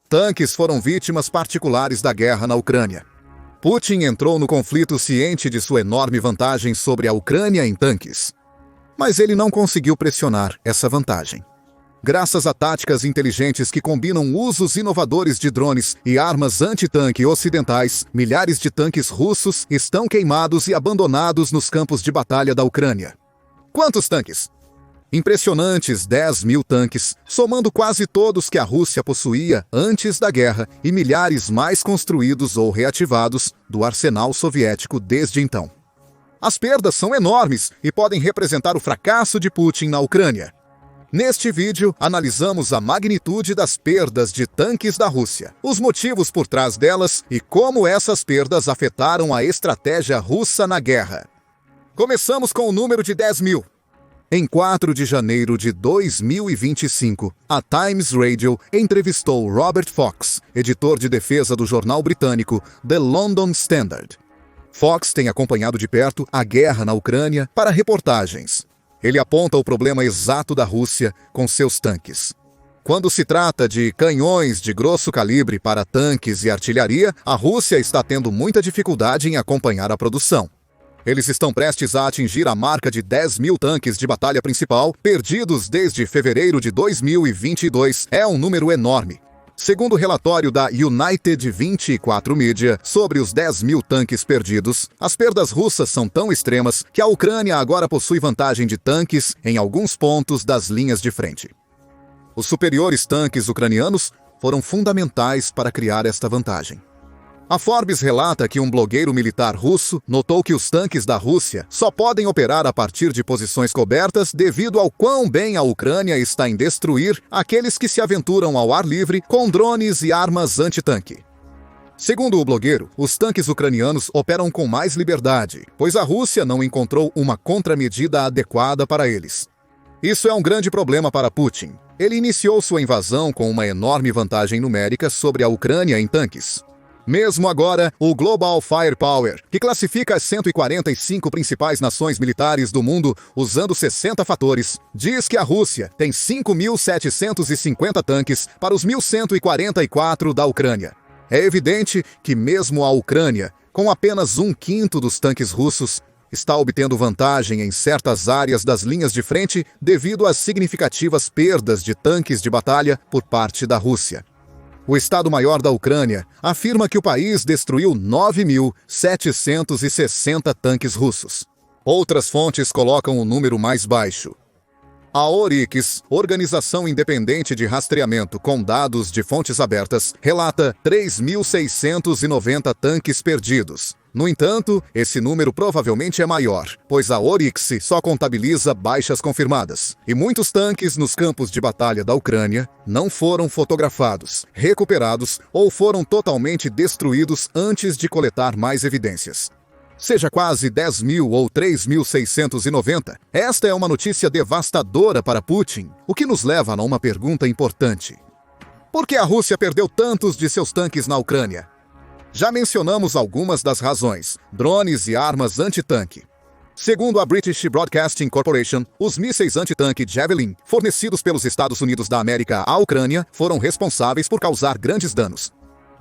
Tanques foram vítimas particulares da guerra na Ucrânia. Putin entrou no conflito ciente de sua enorme vantagem sobre a Ucrânia em tanques. Mas ele não conseguiu pressionar essa vantagem. Graças a táticas inteligentes que combinam usos inovadores de drones e armas antitanque ocidentais, milhares de tanques russos estão queimados e abandonados nos campos de batalha da Ucrânia. Quantos tanques? Impressionantes 10.000 tanques, somando quase todos que a Rússia possuía antes da guerra e milhares mais construídos ou reativados do arsenal soviético desde então. As perdas são enormes e podem representar o fracasso de Putin na Ucrânia. Neste vídeo, analisamos a magnitude das perdas de tanques da Rússia, os motivos por trás delas e como essas perdas afetaram a estratégia russa na guerra. Começamos com o número de 10.000. Em 4 de janeiro de 2025, a Times Radio entrevistou Robert Fox, editor de defesa do jornal britânico The London Standard. Fox tem acompanhado de perto a guerra na Ucrânia para reportagens. Ele aponta o problema exato da Rússia com seus tanques. Quando se trata de canhões de grosso calibre para tanques e artilharia, a Rússia está tendo muita dificuldade em acompanhar a produção. Eles estão prestes a atingir a marca de 10.000 tanques de batalha principal, perdidos desde fevereiro de 2022. É um número enorme. Segundo o relatório da United 24 Media sobre os 10.000 tanques perdidos, as perdas russas são tão extremas que a Ucrânia agora possui vantagem de tanques em alguns pontos das linhas de frente. Os superiores tanques ucranianos foram fundamentais para criar esta vantagem. A Forbes relata que um blogueiro militar russo notou que os tanques da Rússia só podem operar a partir de posições cobertas devido ao quão bem a Ucrânia está em destruir aqueles que se aventuram ao ar livre com drones e armas antitanque. Segundo o blogueiro, os tanques ucranianos operam com mais liberdade, pois a Rússia não encontrou uma contramedida adequada para eles. Isso é um grande problema para Putin. Ele iniciou sua invasão com uma enorme vantagem numérica sobre a Ucrânia em tanques. Mesmo agora, o Global Firepower, que classifica as 145 principais nações militares do mundo usando 60 fatores, diz que a Rússia tem 5.750 tanques para os 1.144 da Ucrânia. É evidente que mesmo a Ucrânia, com apenas 1/5 dos tanques russos, está obtendo vantagem em certas áreas das linhas de frente devido às significativas perdas de tanques de batalha por parte da Rússia. O Estado-Maior da Ucrânia afirma que o país destruiu 9.760 tanques russos. Outras fontes colocam o número mais baixo. A Oryx, organização independente de rastreamento com dados de fontes abertas, relata 3.690 tanques perdidos. No entanto, esse número provavelmente é maior, pois a Oryx só contabiliza baixas confirmadas. E muitos tanques nos campos de batalha da Ucrânia não foram fotografados, recuperados ou foram totalmente destruídos antes de coletar mais evidências. Seja quase 10.000 ou 3.690, esta é uma notícia devastadora para Putin, o que nos leva a uma pergunta importante. Por que a Rússia perdeu tantos de seus tanques na Ucrânia? Já mencionamos algumas das razões: drones e armas antitanque. Segundo a British Broadcasting Corporation, os mísseis antitanque Javelin, fornecidos pelos Estados Unidos da América à Ucrânia, foram responsáveis por causar grandes danos.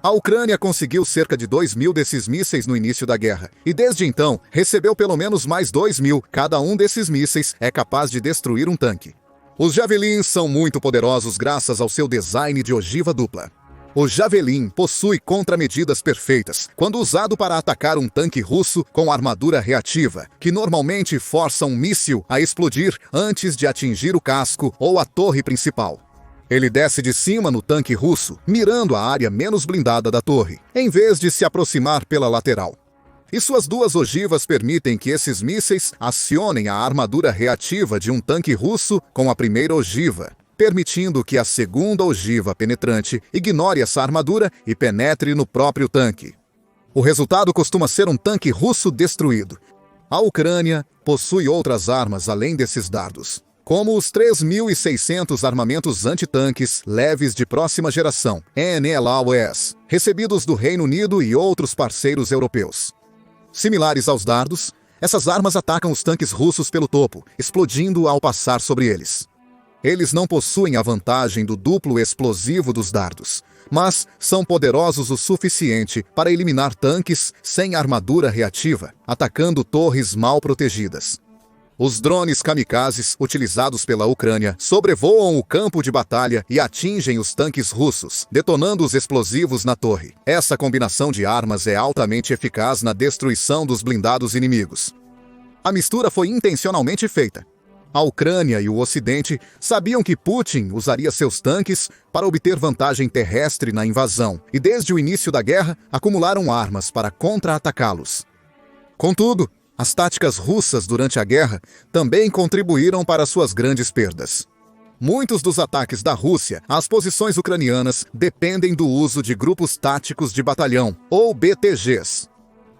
A Ucrânia conseguiu cerca de 2.000 desses mísseis no início da guerra, e desde então recebeu pelo menos mais 2.000. Cada um desses mísseis é capaz de destruir um tanque. Os Javelins são muito poderosos graças ao seu design de ogiva dupla. O Javelin possui contramedidas perfeitas quando usado para atacar um tanque russo com armadura reativa, que normalmente força um míssil a explodir antes de atingir o casco ou a torre principal. Ele desce de cima no tanque russo, mirando a área menos blindada da torre, em vez de se aproximar pela lateral. E suas duas ogivas permitem que esses mísseis acionem a armadura reativa de um tanque russo com a primeira ogiva, permitindo que a segunda ogiva penetrante ignore essa armadura e penetre no próprio tanque. O resultado costuma ser um tanque russo destruído. A Ucrânia possui outras armas além desses dardos, como os 3.600 armamentos antitanques leves de próxima geração, NLAWS, recebidos do Reino Unido e outros parceiros europeus. Similares aos dardos, essas armas atacam os tanques russos pelo topo, explodindo ao passar sobre eles. Eles não possuem a vantagem do duplo explosivo dos dardos, mas são poderosos o suficiente para eliminar tanques sem armadura reativa, atacando torres mal protegidas. Os drones kamikazes utilizados pela Ucrânia sobrevoam o campo de batalha e atingem os tanques russos, detonando os explosivos na torre. Essa combinação de armas é altamente eficaz na destruição dos blindados inimigos. A mistura foi intencionalmente feita. A Ucrânia e o Ocidente sabiam que Putin usaria seus tanques para obter vantagem terrestre na invasão, e desde o início da guerra acumularam armas para contra-atacá-los. Contudo, as táticas russas durante a guerra também contribuíram para suas grandes perdas. Muitos dos ataques da Rússia às posições ucranianas dependem do uso de grupos táticos de batalhão, ou BTGs.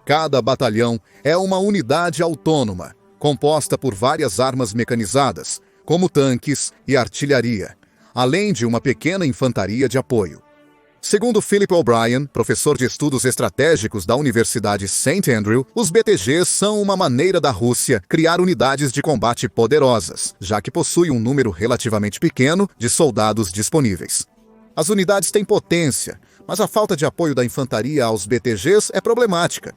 Cada batalhão é uma unidade autônoma, composta por várias armas mecanizadas, como tanques e artilharia, além de uma pequena infantaria de apoio. Segundo Philip O'Brien, professor de estudos estratégicos da Universidade St. Andrew, os BTGs são uma maneira da Rússia criar unidades de combate poderosas, já que possui um número relativamente pequeno de soldados disponíveis. As unidades têm potência, mas a falta de apoio da infantaria aos BTGs é problemática.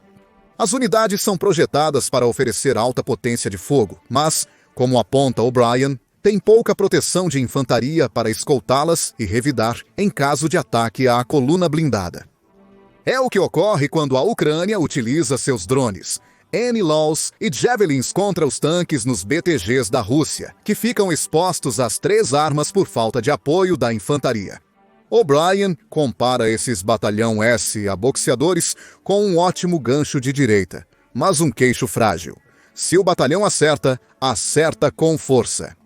As unidades são projetadas para oferecer alta potência de fogo, mas, como aponta O'Brien, tem pouca proteção de infantaria para escoltá-las e revidar em caso de ataque à coluna blindada. É o que ocorre quando a Ucrânia utiliza seus drones, NLAWs e Javelins contra os tanques nos BTGs da Rússia, que ficam expostos às 3 armas por falta de apoio da infantaria. O'Brien compara esses batalhão S a boxeadores com um ótimo gancho de direita, mas um queixo frágil. Se o batalhão acerta, acerta com força.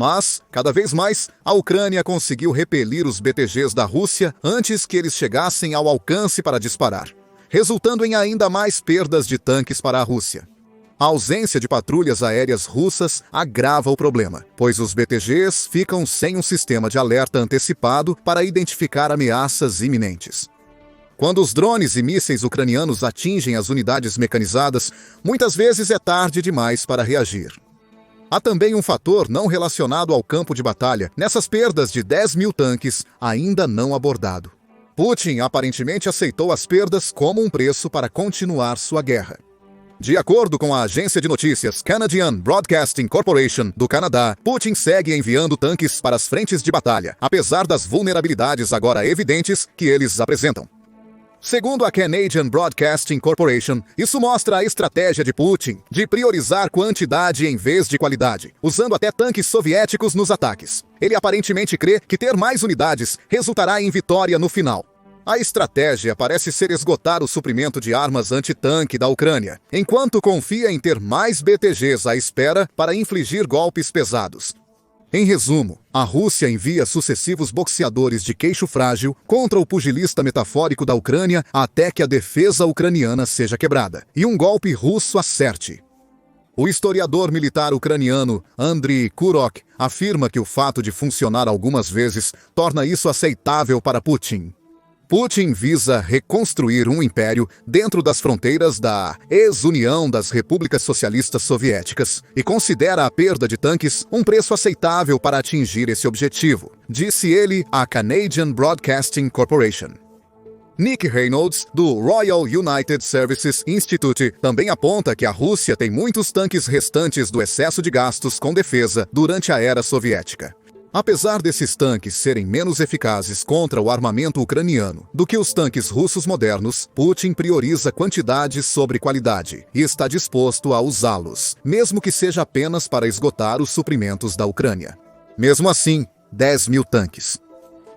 Mas, cada vez mais, a Ucrânia conseguiu repelir os BTGs da Rússia antes que eles chegassem ao alcance para disparar, resultando em ainda mais perdas de tanques para a Rússia. A ausência de patrulhas aéreas russas agrava o problema, pois os BTGs ficam sem um sistema de alerta antecipado para identificar ameaças iminentes. Quando os drones e mísseis ucranianos atingem as unidades mecanizadas, muitas vezes é tarde demais para reagir. Há também um fator não relacionado ao campo de batalha nessas perdas de 10.000 tanques ainda não abordado. Putin aparentemente aceitou as perdas como um preço para continuar sua guerra. De acordo com a agência de notícias Canadian Broadcasting Corporation do Canadá, Putin segue enviando tanques para as frentes de batalha, apesar das vulnerabilidades agora evidentes que eles apresentam. Segundo a Canadian Broadcasting Corporation, isso mostra a estratégia de Putin de priorizar quantidade em vez de qualidade, usando até tanques soviéticos nos ataques. Ele aparentemente crê que ter mais unidades resultará em vitória no final. A estratégia parece ser esgotar o suprimento de armas antitanque da Ucrânia, enquanto confia em ter mais BTGs à espera para infligir golpes pesados. Em resumo, a Rússia envia sucessivos boxeadores de queixo frágil contra o pugilista metafórico da Ucrânia até que a defesa ucraniana seja quebrada e um golpe russo acerte. O historiador militar ucraniano Andriy Kurok afirma que o fato de funcionar algumas vezes torna isso aceitável para Putin. Putin visa reconstruir um império dentro das fronteiras da ex-União das Repúblicas Socialistas Soviéticas e considera a perda de tanques um preço aceitável para atingir esse objetivo, disse ele à Canadian Broadcasting Corporation. Nick Reynolds, do Royal United Services Institute, também aponta que a Rússia tem muitos tanques restantes do excesso de gastos com defesa durante a era soviética. Apesar desses tanques serem menos eficazes contra o armamento ucraniano do que os tanques russos modernos, Putin prioriza quantidade sobre qualidade e está disposto a usá-los, mesmo que seja apenas para esgotar os suprimentos da Ucrânia. Mesmo assim, 10.000 tanques.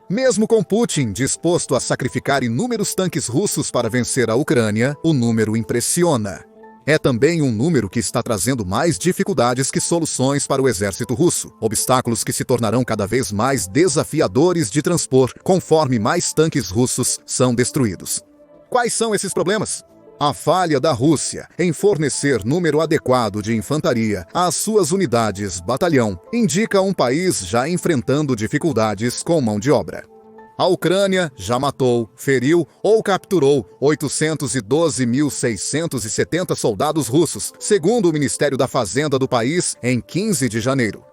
Mesmo com Putin disposto a sacrificar inúmeros tanques russos para vencer a Ucrânia, o número impressiona. É também um número que está trazendo mais dificuldades que soluções para o exército russo, obstáculos que se tornarão cada vez mais desafiadores de transpor conforme mais tanques russos são destruídos. Quais são esses problemas? A falha da Rússia em fornecer número adequado de infantaria às suas unidades batalhão indica um país já enfrentando dificuldades com mão de obra. A Ucrânia já matou, feriu ou capturou 812.670 soldados russos, segundo o Ministério da Fazenda do país, em 15 de janeiro.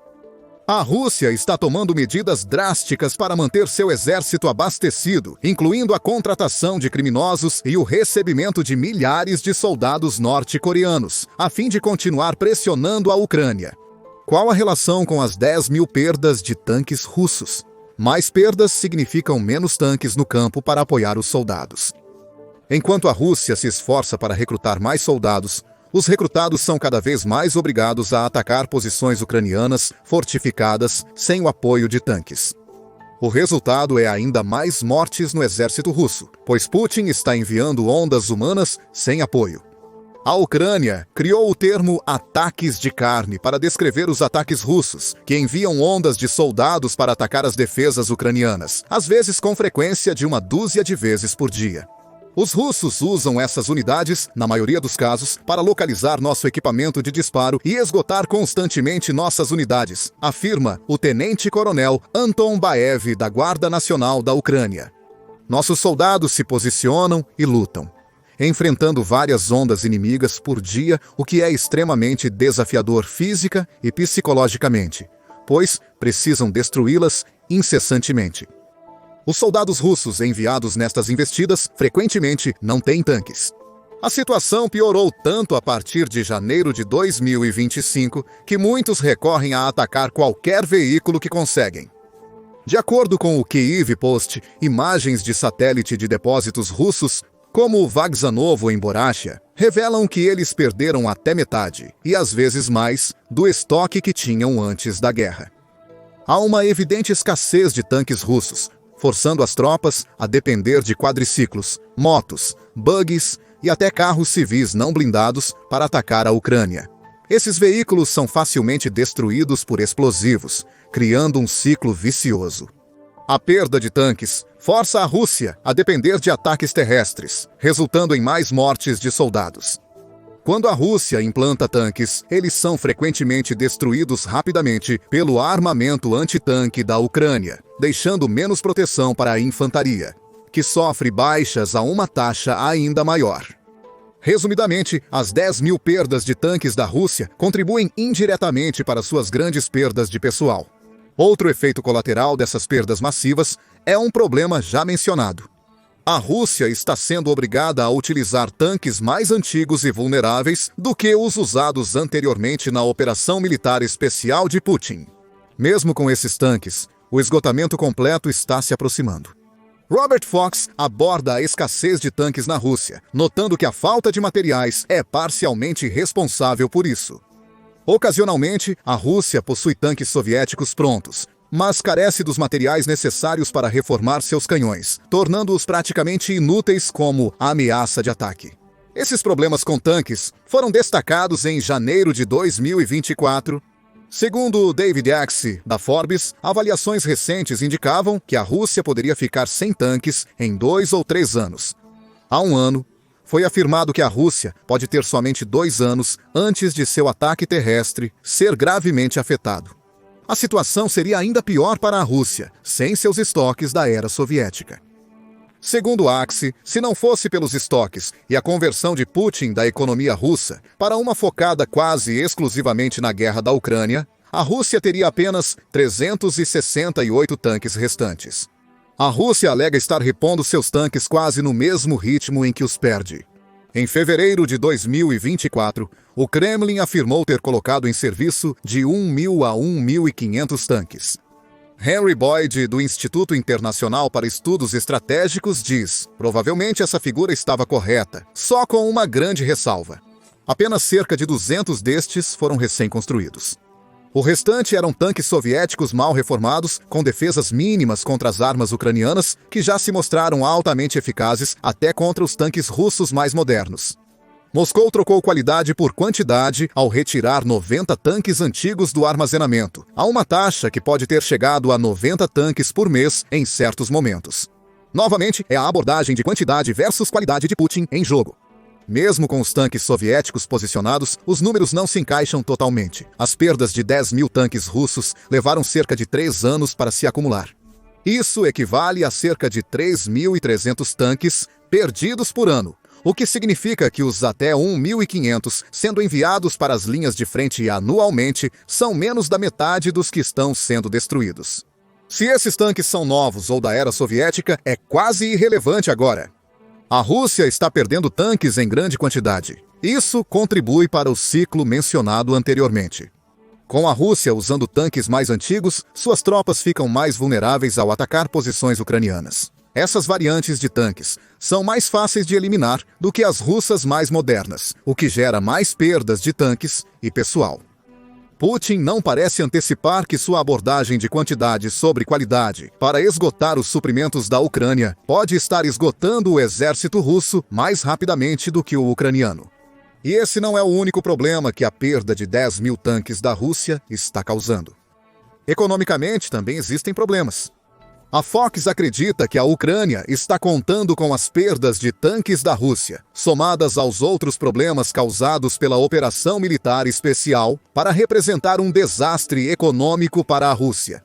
A Rússia está tomando medidas drásticas para manter seu exército abastecido, incluindo a contratação de criminosos e o recebimento de milhares de soldados norte-coreanos, a fim de continuar pressionando a Ucrânia. Qual a relação com as 10.000 perdas de tanques russos? Mais perdas significam menos tanques no campo para apoiar os soldados. Enquanto a Rússia se esforça para recrutar mais soldados, os recrutados são cada vez mais obrigados a atacar posições ucranianas fortificadas sem o apoio de tanques. O resultado é ainda mais mortes no exército russo, pois Putin está enviando ondas humanas sem apoio. A Ucrânia criou o termo ataques de carne para descrever os ataques russos, que enviam ondas de soldados para atacar as defesas ucranianas, às vezes com frequência de 1 dúzia de vezes por dia. Os russos usam essas unidades, na maioria dos casos, para localizar nosso equipamento de disparo e esgotar constantemente nossas unidades, afirma o tenente-coronel Anton Baev, da Guarda Nacional da Ucrânia. Nossos soldados se posicionam e lutam, enfrentando várias ondas inimigas por dia, o que é extremamente desafiador física e psicologicamente, pois precisam destruí-las incessantemente. Os soldados russos enviados nestas investidas frequentemente não têm tanques. A situação piorou tanto a partir de janeiro de 2025 que muitos recorrem a atacar qualquer veículo que conseguem. De acordo com o Kyiv Post, imagens de satélite de depósitos russos, como o Vagzanovo em Borachia, revelam que eles perderam até metade, e às vezes mais, do estoque que tinham antes da guerra. Há uma evidente escassez de tanques russos, forçando as tropas a depender de quadriciclos, motos, buggies e até carros civis não blindados para atacar a Ucrânia. Esses veículos são facilmente destruídos por explosivos, criando um ciclo vicioso. A perda de tanques força a Rússia a depender de ataques terrestres, resultando em mais mortes de soldados. Quando a Rússia implanta tanques, eles são frequentemente destruídos rapidamente pelo armamento antitanque da Ucrânia, deixando menos proteção para a infantaria, que sofre baixas a uma taxa ainda maior. Resumidamente, as 10.000 perdas de tanques da Rússia contribuem indiretamente para suas grandes perdas de pessoal. Outro efeito colateral dessas perdas massivas é um problema já mencionado. A Rússia está sendo obrigada a utilizar tanques mais antigos e vulneráveis do que os usados anteriormente na Operação Militar Especial de Putin. Mesmo com esses tanques, o esgotamento completo está se aproximando. Robert Fox aborda a escassez de tanques na Rússia, notando que a falta de materiais é parcialmente responsável por isso. Ocasionalmente, a Rússia possui tanques soviéticos prontos, mas carece dos materiais necessários para reformar seus canhões, tornando-os praticamente inúteis como ameaça de ataque. Esses problemas com tanques foram destacados em janeiro de 2024. Segundo David Axe, da Forbes, avaliações recentes indicavam que a Rússia poderia ficar sem tanques em 2 ou 3 anos. Há um ano, foi afirmado que a Rússia pode ter somente 2 anos antes de seu ataque terrestre ser gravemente afetado. A situação seria ainda pior para a Rússia, sem seus estoques da era soviética. Segundo Axe, se não fosse pelos estoques e a conversão de Putin da economia russa para uma focada quase exclusivamente na guerra da Ucrânia, a Rússia teria apenas 368 tanques restantes. A Rússia alega estar repondo seus tanques quase no mesmo ritmo em que os perde. Em fevereiro de 2024, o Kremlin afirmou ter colocado em serviço de 1.000 a 1.500 tanques. Henry Boyd, do Instituto Internacional para Estudos Estratégicos, diz: provavelmente essa figura estava correta, só com uma grande ressalva. Apenas cerca de 200 destes foram recém-construídos. O restante eram tanques soviéticos mal reformados, com defesas mínimas contra as armas ucranianas, que já se mostraram altamente eficazes até contra os tanques russos mais modernos. Moscou trocou qualidade por quantidade ao retirar 90 tanques antigos do armazenamento, a uma taxa que pode ter chegado a 90 tanques por mês em certos momentos. Novamente, é a abordagem de quantidade versus qualidade de Putin em jogo. Mesmo com os tanques soviéticos posicionados, os números não se encaixam totalmente. As perdas de 10.000 tanques russos levaram cerca de 3 anos para se acumular. Isso equivale a cerca de 3.300 tanques perdidos por ano, o que significa que os até 1.500 sendo enviados para as linhas de frente anualmente são menos da metade dos que estão sendo destruídos. Se esses tanques são novos ou da era soviética, é quase irrelevante agora. A Rússia está perdendo tanques em grande quantidade. Isso contribui para o ciclo mencionado anteriormente. Com a Rússia usando tanques mais antigos, suas tropas ficam mais vulneráveis ao atacar posições ucranianas. Essas variantes de tanques são mais fáceis de eliminar do que as russas mais modernas, o que gera mais perdas de tanques e pessoal. Putin não parece antecipar que sua abordagem de quantidade sobre qualidade para esgotar os suprimentos da Ucrânia pode estar esgotando o exército russo mais rapidamente do que o ucraniano. E esse não é o único problema que a perda de 10.000 tanques da Rússia está causando. Economicamente também existem problemas. A Fox acredita que a Ucrânia está contando com as perdas de tanques da Rússia, somadas aos outros problemas causados pela operação militar especial, para representar um desastre econômico para a Rússia.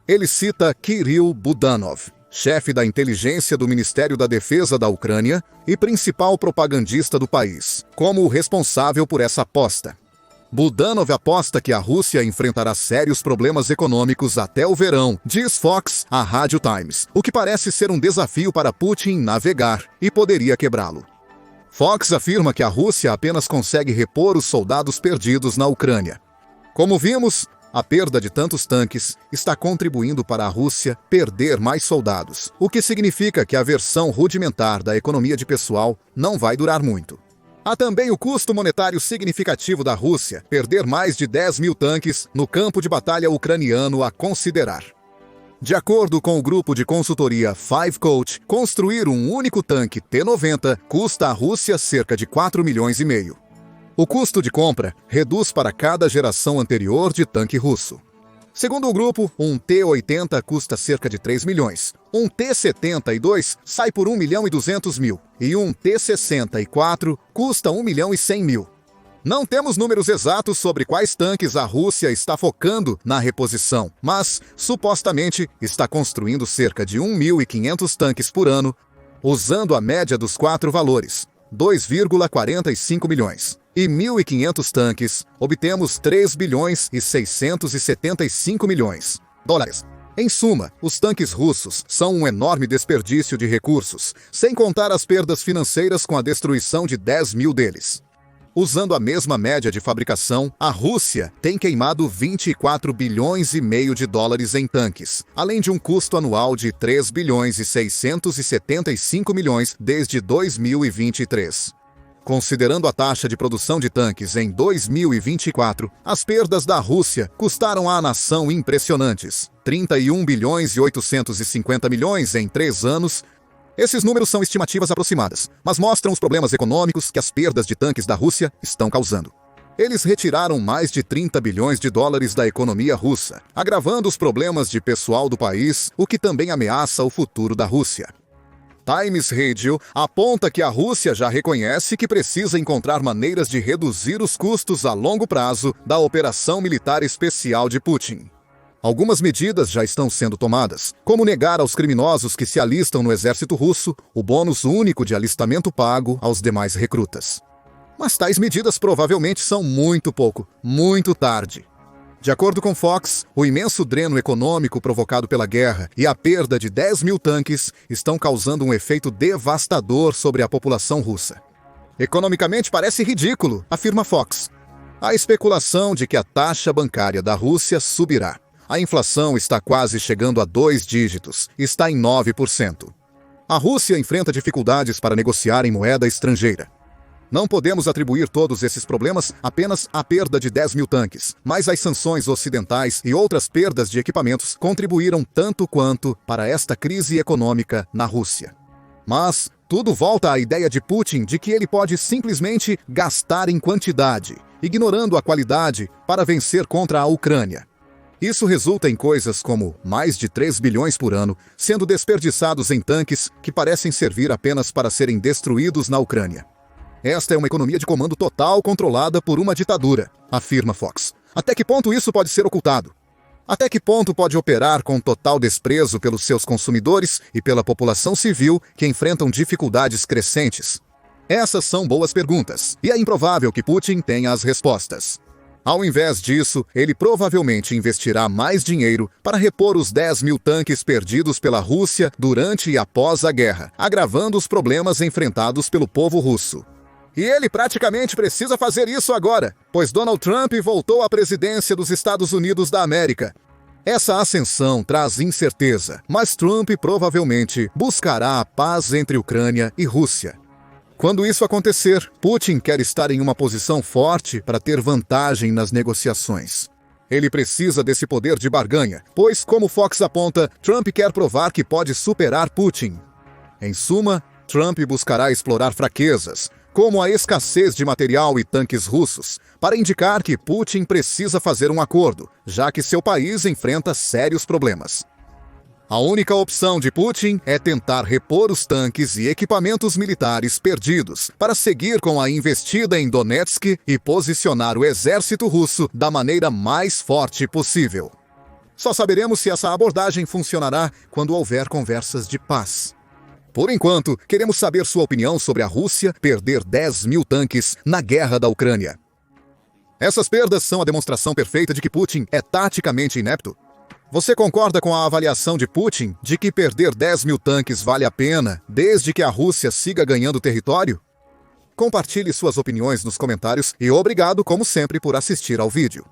Ele cita Kirill Budanov, chefe da inteligência do Ministério da Defesa da Ucrânia e principal propagandista do país, como o responsável por essa aposta. Budanov aposta que a Rússia enfrentará sérios problemas econômicos até o verão, diz Fox à Rádio Times, o que parece ser um desafio para Putin navegar e poderia quebrá-lo. Fox afirma que a Rússia apenas consegue repor os soldados perdidos na Ucrânia. Como vimos, a perda de tantos tanques está contribuindo para a Rússia perder mais soldados, o que significa que a versão rudimentar da economia de pessoal não vai durar muito. Há também o custo monetário significativo da Rússia perder mais de 10.000 tanques no campo de batalha ucraniano a considerar. De acordo com o grupo de consultoria Five Coach, construir um único tanque T-90 custa à Rússia cerca de 4,5 milhões. O custo de compra reduz para cada geração anterior de tanque russo. Segundo o grupo, um T-80 custa cerca de 3 milhões, um T-72 sai por 1.2 milhões e um T-64 custa 1,1 milhão. Não temos números exatos sobre quais tanques a Rússia está focando na reposição, mas, supostamente, está construindo cerca de 1.500 tanques por ano, usando a média dos 4 valores, 2,45 milhões. E 1.500 tanques, obtemos 3 bilhões e 675 milhões dólares. Em suma, os tanques russos são um enorme desperdício de recursos, sem contar as perdas financeiras com a destruição de 10.000 deles. Usando a mesma média de fabricação, a Rússia tem queimado 24 bilhões e meio de dólares em tanques, além de um custo anual de 3 bilhões e 675 milhões desde 2023. Considerando a taxa de produção de tanques em 2024, as perdas da Rússia custaram à nação impressionantes, 31 bilhões e 850 milhões em 3 anos. Esses números são estimativas aproximadas, mas mostram os problemas econômicos que as perdas de tanques da Rússia estão causando. Eles retiraram mais de 30 bilhões de dólares da economia russa, agravando os problemas de pessoal do país, o que também ameaça o futuro da Rússia. Times Radio aponta que a Rússia já reconhece que precisa encontrar maneiras de reduzir os custos a longo prazo da operação militar especial de Putin. Algumas medidas já estão sendo tomadas, como negar aos criminosos que se alistam no exército russo o bônus único de alistamento pago aos demais recrutas. Mas tais medidas provavelmente são muito tarde. De acordo com Fox, o imenso dreno econômico provocado pela guerra e a perda de 10.000 tanques estão causando um efeito devastador sobre a população russa. Economicamente parece ridículo, afirma Fox. Há especulação de que a taxa bancária da Rússia subirá. A inflação está quase chegando a 2 dígitos, está em 9%. A Rússia enfrenta dificuldades para negociar em moeda estrangeira. Não podemos atribuir todos esses problemas apenas à perda de 10.000 tanques, mas as sanções ocidentais e outras perdas de equipamentos contribuíram tanto quanto para esta crise econômica na Rússia. Mas tudo volta à ideia de Putin de que ele pode simplesmente gastar em quantidade, ignorando a qualidade para vencer contra a Ucrânia. Isso resulta em coisas como mais de 3 bilhões por ano sendo desperdiçados em tanques que parecem servir apenas para serem destruídos na Ucrânia. Esta é uma economia de comando total controlada por uma ditadura, afirma Fox. Até que ponto isso pode ser ocultado? Até que ponto pode operar com total desprezo pelos seus consumidores e pela população civil que enfrentam dificuldades crescentes? Essas são boas perguntas, e é improvável que Putin tenha as respostas. Ao invés disso, ele provavelmente investirá mais dinheiro para repor os 10 mil tanques perdidos pela Rússia durante e após a guerra, agravando os problemas enfrentados pelo povo russo. E ele praticamente precisa fazer isso agora, pois Donald Trump voltou à presidência dos Estados Unidos da América. Essa ascensão traz incerteza, mas Trump provavelmente buscará a paz entre Ucrânia e Rússia. Quando isso acontecer, Putin quer estar em uma posição forte para ter vantagem nas negociações. Ele precisa desse poder de barganha, pois, como Fox aponta, Trump quer provar que pode superar Putin. Em suma, Trump buscará explorar fraquezas, como a escassez de material e tanques russos, para indicar que Putin precisa fazer um acordo, já que seu país enfrenta sérios problemas. A única opção de Putin é tentar repor os tanques e equipamentos militares perdidos para seguir com a investida em Donetsk e posicionar o exército russo da maneira mais forte possível. Só saberemos se essa abordagem funcionará quando houver conversas de paz. Por enquanto, queremos saber sua opinião sobre a Rússia perder 10 mil tanques na guerra da Ucrânia. Essas perdas são a demonstração perfeita de que Putin é taticamente inepto? Você concorda com a avaliação de Putin de que perder 10 mil tanques vale a pena, desde que a Rússia siga ganhando território? Compartilhe suas opiniões nos comentários e obrigado, como sempre, por assistir ao vídeo.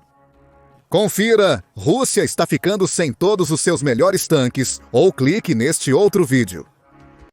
Confira! Rússia está ficando sem todos os seus melhores tanques ou clique neste outro vídeo.